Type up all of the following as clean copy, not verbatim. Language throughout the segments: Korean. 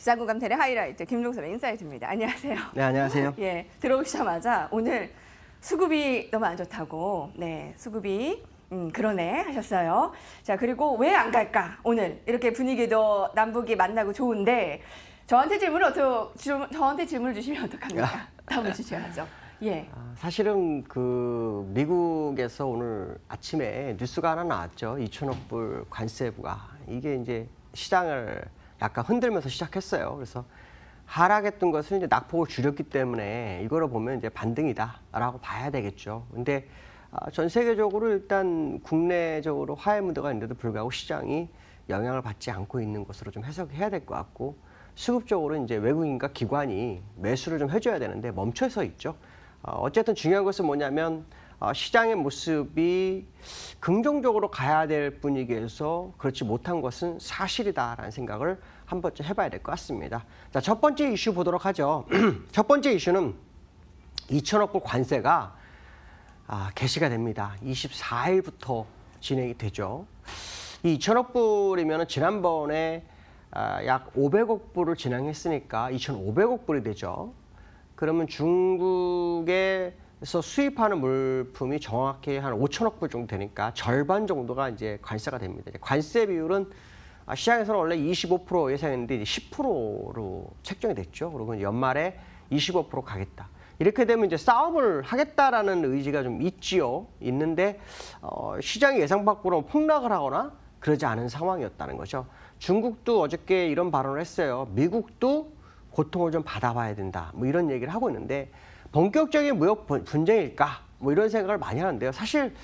시장 공감텔의 하이라이트 김종섭의 인사이트입니다. 안녕하세요. 네, 안녕하세요. 예, 들어오시자마자 오늘 수급이 너무 안 좋다고, 네, 수급이 그러네 하셨어요. 자, 그리고 왜 안 갈까? 오늘 이렇게 분위기도 남북이 만나고 좋은데 저한테 질문을 주시면 어떡합니까? 답을 주셔야죠. 예. 사실은 그 미국에서 오늘 아침에 뉴스가 하나 나왔죠. 2천억 불 관세 부과. 이게 이제 시장을 약간 흔들면서 시작했어요. 그래서 하락했던 것을 이제 낙폭을 줄였기 때문에 이거를 보면 이제 반등이다라고 봐야 되겠죠. 근데 전 세계적으로 일단 국내적으로 화해 무드가 있는데도 불구하고 시장이 영향을 받지 않고 있는 것으로 좀 해석해야 될 것 같고, 수급적으로 이제 외국인과 기관이 매수를 좀 해줘야 되는데 멈춰서 있죠. 어쨌든 중요한 것은 뭐냐면 시장의 모습이 긍정적으로 가야 될 분위기에서 그렇지 못한 것은 사실이다라는 생각을 한 번쯤 해봐야 될 것 같습니다. 자, 첫 번째 이슈 보도록 하죠. 첫 번째 이슈는 2천억 불 관세가 개시가 됩니다. 24일부터 진행이 되죠. 이 2천억 불이면 지난번에 약 500억 불을 진행했으니까 2,500억 불이 되죠. 그러면 중국에서 수입하는 물품이 정확히 한 5천억 불 정도 되니까 절반 정도가 이제 관세가 됩니다. 관세 비율은 시장에서는 원래 25% 예상했는데 이제 10%로 책정이 됐죠. 그리고 연말에 25% 가겠다. 이렇게 되면 이제 싸움을 하겠다라는 의지가 좀 있는데 시장이 예상 밖으로 폭락을 하거나 그러지 않은 상황이었다는 거죠. 중국도 어저께 이런 발언을 했어요. 미국도 고통을 좀 받아봐야 된다. 뭐 이런 얘기를 하고 있는데 본격적인 무역 분쟁일까? 뭐 이런 생각을 많이 하는데요. 사실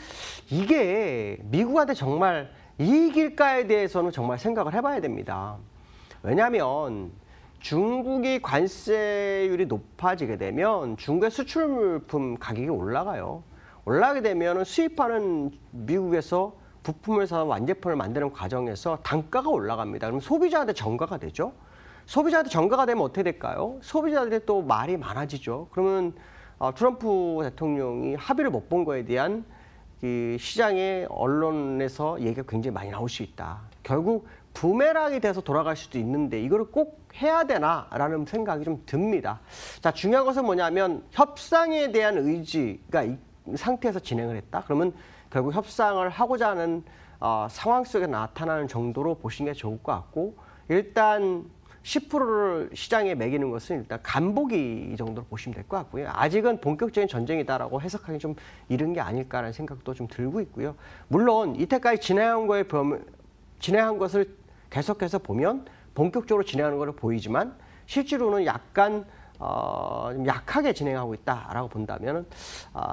이게 미국한테 정말 이익일까에 대해서는 정말 생각을 해봐야 됩니다. 왜냐하면 중국이 관세율이 높아지게 되면 중국의 수출 물품 가격이 올라가요. 올라가게 되면 수입하는 미국에서 부품을 사서 완제품을 만드는 과정에서 단가가 올라갑니다. 그럼 소비자한테 전가가 되죠. 소비자한테 전가가 되면 어떻게 될까요? 소비자들이 또 말이 많아지죠. 그러면 트럼프 대통령이 합의를 못 본 거에 대한 이 시장의 언론에서 얘기가 굉장히 많이 나올 수 있다. 결국 부메랑이 돼서 돌아갈 수도 있는데 이거를 꼭 해야 되나라는 생각이 좀 듭니다. 자, 중요한 것은 뭐냐면 협상에 대한 의지가 이 상태에서 진행을 했다. 그러면 결국 협상을 하고자 하는 상황 속에 나타나는 정도로 보시는 게 좋을 것 같고, 일단 10%를 시장에 매기는 것은 일단 간보기 정도로 보시면 될 것 같고요. 아직은 본격적인 전쟁이다라고 해석하기 좀 이른 게 아닐까라는 생각도 좀 들고 있고요. 물론 이때까지 진행한 것을 계속해서 보면 본격적으로 진행하는 것으로 보이지만 실제로는 약간 좀 약하게 진행하고 있다라고 본다면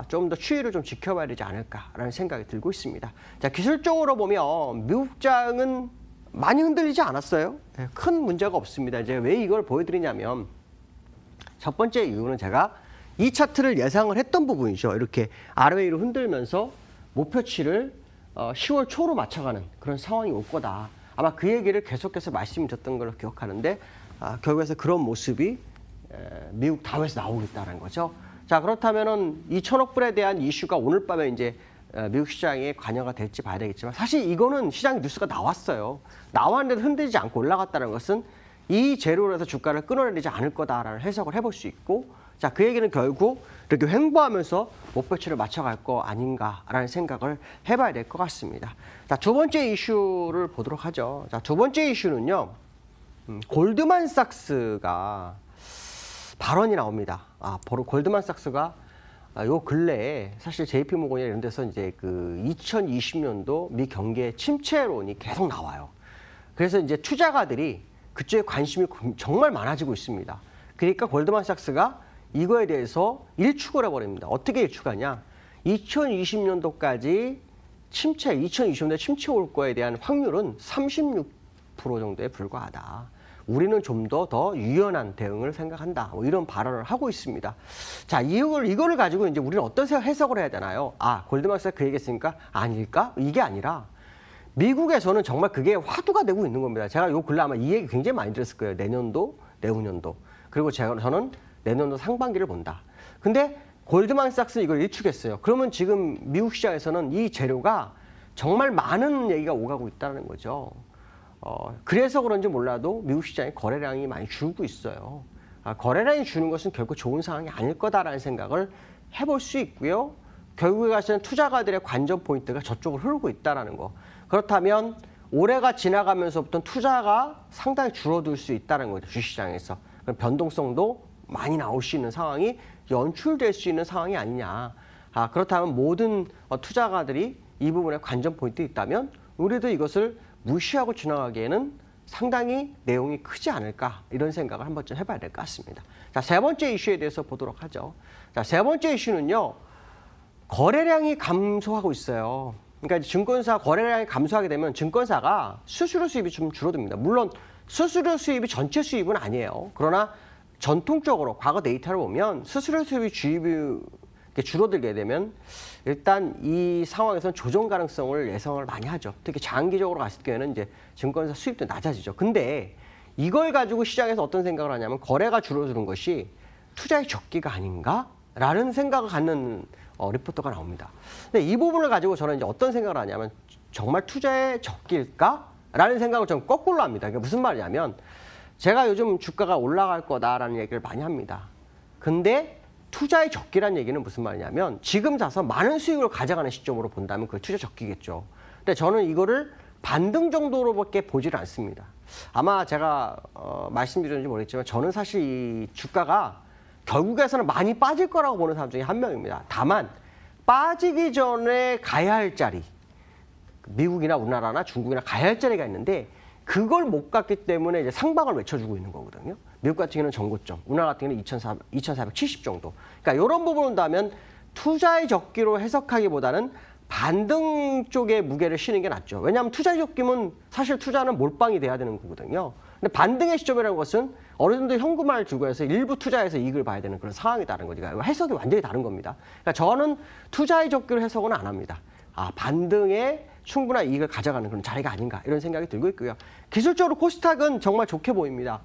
좀 더 추이를 좀 지켜봐야 되지 않을까라는 생각이 들고 있습니다. 자, 기술적으로 보면 미국장은 많이 흔들리지 않았어요. 큰 문제가 없습니다. 이제 왜 이걸 보여드리냐면 첫 번째 이유는 제가 이 차트를 예상을 했던 부분이죠. 이렇게 아래위로 흔들면서 목표치를 10월 초로 맞춰가는 그런 상황이 올 거다. 아마 그 얘기를 계속해서 말씀드렸던 걸로 기억하는데 결국에서 그런 모습이 미국 다우에서 나오고 있다는 거죠. 자, 그렇다면은 2천억 불에 대한 이슈가 오늘 밤에 이제 미국 시장에 관여가 될지 봐야 되겠지만, 사실 이거는 시장 뉴스가 나왔어요. 나왔는데도 흔들리지 않고 올라갔다는 것은 이 재료로 해서 주가를 끊어내리지 않을 거다라는 해석을 해볼 수 있고, 자, 그 얘기는 결국 이렇게 횡보하면서 목표치를 맞춰갈 거 아닌가라는 생각을 해봐야 될 것 같습니다. 자, 두 번째 이슈를 보도록 하죠. 자, 두 번째 이슈는요, 골드만삭스가 발언이 나옵니다. 바로 골드만삭스가 요 근래에 사실 JP모건이나 이런 데서 이제 그 2020년도 미 경제 침체론이 계속 나와요. 그래서 이제 투자가들이 그쪽에 관심이 정말 많아지고 있습니다. 그러니까 골드만삭스가 이거에 대해서 일축을 해버립니다. 어떻게 일축하냐? 2020년도까지 2020년도에 침체 올 거에 대한 확률은 36% 정도에 불과하다. 우리는 좀 더 유연한 대응을 생각한다. 뭐 이런 발언을 하고 있습니다. 자, 이거를 가지고 이제 우리는 어떤 해석을 해야 되나요? 골드만삭스가 그 얘기했으니까 아닐까? 이게 아니라 미국에서는 정말 그게 화두가 되고 있는 겁니다. 제가 요 근래 아마 이 얘기 굉장히 많이 들었을 거예요. 내년도, 내후년도. 그리고 저는 내년도 상반기를 본다. 근데 골드만삭스는 이걸 일축했어요. 그러면 지금 미국 시장에서는 이 재료가 정말 많은 얘기가 오가고 있다는 거죠. 그래서 그런지 몰라도 미국 시장의 거래량이 많이 줄고 있어요. 거래량이 주는 것은 결코 좋은 상황이 아닐 거다라는 생각을 해볼 수 있고요. 결국에 가서는 투자가들의 관전 포인트가 저쪽으로 흐르고 있다는 거. 그렇다면 올해가 지나가면서부터 투자가 상당히 줄어들 수 있다는 거죠. 주식시장에서. 그럼 변동성도 많이 나올 수 있는 상황이 연출될 수 있는 상황이 아니냐. 그렇다면 모든 투자가들이 이 부분에 관전 포인트 있다면 우리도 이것을 무시하고 지나가기에는 상당히 내용이 크지 않을까 이런 생각을 한 번쯤 해봐야 될 것 같습니다. 자, 세 번째 이슈에 대해서 보도록 하죠. 자, 세 번째 이슈는요. 거래량이 감소하고 있어요. 그러니까 증권사 거래량이 감소하게 되면 증권사가 수수료 수입이 좀 줄어듭니다. 물론 수수료 수입이 전체 수입은 아니에요. 그러나 전통적으로 과거 데이터를 보면 수수료 수입이 줄어들게 되면 일단 이 상황에서는 조정 가능성을 예상을 많이 하죠. 특히 장기적으로 갔을 경우에는 이제 증권사 수입도 낮아지죠. 근데 이걸 가지고 시장에서 어떤 생각을 하냐면 거래가 줄어드는 것이 투자의 적기가 아닌가라는 생각을 갖는 리포터가 나옵니다. 근데 이 부분을 가지고 저는 이제 어떤 생각을 하냐면 정말 투자의 적기일까라는 생각을 좀 거꾸로 합니다. 그게 무슨 말이냐면 제가 요즘 주가가 올라갈 거다라는 얘기를 많이 합니다. 근데 투자의 적기란 얘기는 무슨 말이냐면 지금 사서 많은 수익을 가져가는 시점으로 본다면 그게 투자 적기겠죠. 근데 저는 이거를 반등 정도로밖에 보지를 않습니다. 아마 제가 말씀드렸는지 모르겠지만 저는 사실 이 주가가 결국에서는 많이 빠질 거라고 보는 사람 중에 한 명입니다. 다만 빠지기 전에 가야 할 자리, 미국이나 우리나라나 중국이나 가야 할 자리가 있는데 그걸 못 갔기 때문에 이제 상방을 외쳐주고 있는 거거든요. 미국 같은 경우는 전고점, 우리나라 같은 경우는 2,470 정도. 그러니까 이런 부분을 본다면 투자의 적기로 해석하기보다는 반등 쪽에 무게를 실는 게 낫죠. 왜냐하면 투자의 적기면 사실 투자는 몰빵이 돼야 되는 거거든요. 근데 반등의 시점이라는 것은 어느 정도 현금화를 주고 해서 일부 투자해서 이익을 봐야 되는 그런 상황이다는 거죠. 그러니까 해석이 완전히 다른 겁니다. 그러니까 저는 투자의 적기로 해석은 안 합니다. 반등에 충분한 이익을 가져가는 그런 자리가 아닌가 이런 생각이 들고 있고요. 기술적으로 코스닥은 정말 좋게 보입니다.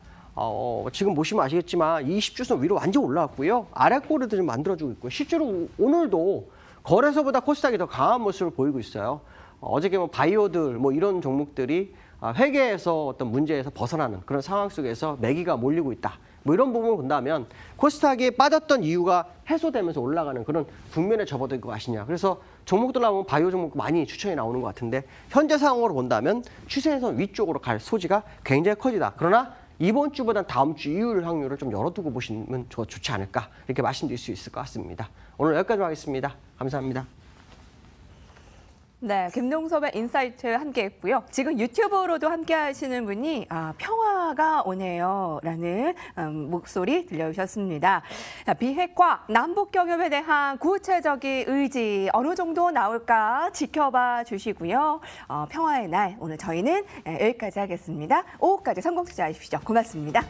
지금 보시면 아시겠지만 20주선 위로 완전 올라왔고요. 아래 꼬리도 좀 만들어주고 있고요. 실제로 오늘도 거래소보다 코스닥이 더 강한 모습을 보이고 있어요. 어저께 뭐 바이오들 뭐 이런 종목들이 회계에서 어떤 문제에서 벗어나는 그런 상황 속에서 매기가 몰리고 있다. 뭐 이런 부분을 본다면 코스닥이 빠졌던 이유가 해소되면서 올라가는 그런 국면에 접어들 것 같으냐. 그래서 종목들 나오면 바이오 종목 많이 추천이 나오는 것 같은데 현재 상황으로 본다면 추세에선 위쪽으로 갈 소지가 굉장히 커지다. 그러나 이번 주보단 다음 주 이율 확률을 좀 열어두고 보시면 좋지 않을까 이렇게 말씀드릴 수 있을 것 같습니다. 오늘 여기까지 하겠습니다. 감사합니다. 네, 김동섭의 인사이트 함께했고요. 지금 유튜브로도 함께하시는 분이 평화가 오네요라는 목소리 들려주셨습니다. 자, 비핵화, 남북 경협에 대한 구체적인 의지 어느 정도 나올까 지켜봐 주시고요. 평화의 날 오늘 저희는 여기까지 하겠습니다. 오후까지 성공 투자하십시오. 고맙습니다.